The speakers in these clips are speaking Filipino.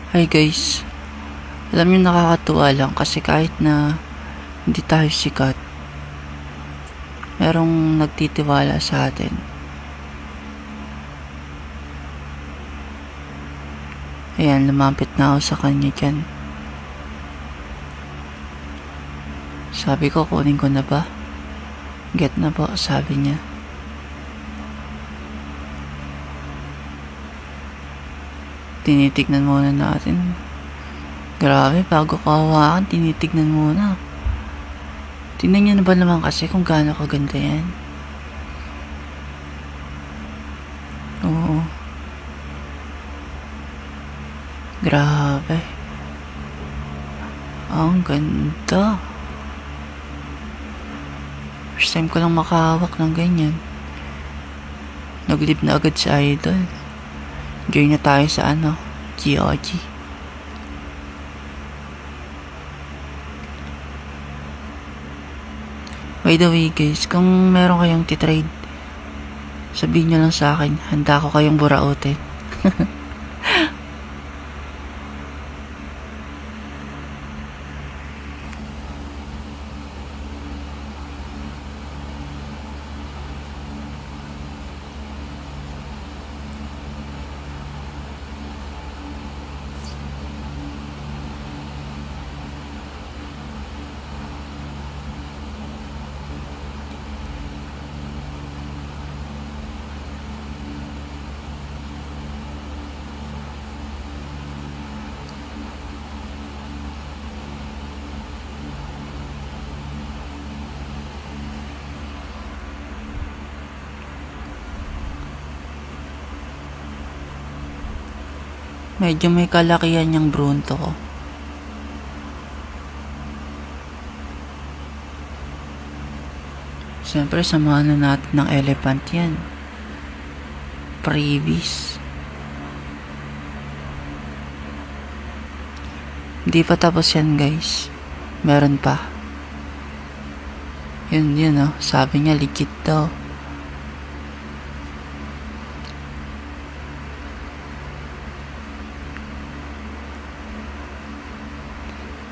Hi guys, alam niyo nakakatuwa lang kasi kahit na hindi tayo sikat, merong nagtitiwala sa atin. Ayan, lumapit na ako sa kanya dyan. Sabi ko, kunin ko na ba? Get na po, sabi niya. Tinitignan muna natin. Grabe, bago kahawakan, tinitignan muna. Tingnan niyo na ba naman kasi kung gaano kaganda yan? Oo. Grabe. Ang ganda. First time ko lang makahawak ng ganyan. Nag-leave na agad si Idol. Join na tayo sa GOG. By the way guys, kung meron kayong titrade, sabihin nyo lang sa akin, handa ko kayong burautin. Medyo may kalakihan yung Brunto ko. Siyempre, samahan na natin ng elephant yan. Previous. Hindi pa tapos yan guys. Meron pa. Yun sabi niya legit daw.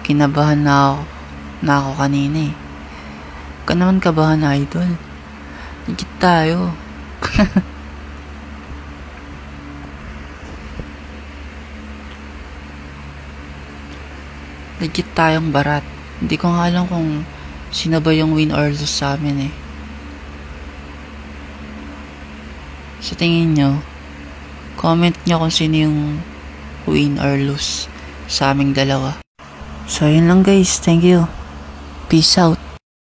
Kinabahan na ako kanina eh. Huwag ka naman kabahan, Idol. Legit tayo. Legit tayong barat. Hindi ko nga alam kung sino ba yung win or lose sa amin eh. Sa tingin nyo, comment nyo kung sino yung win or lose sa aming dalawa. So yun lang guys, thank you. Peace out.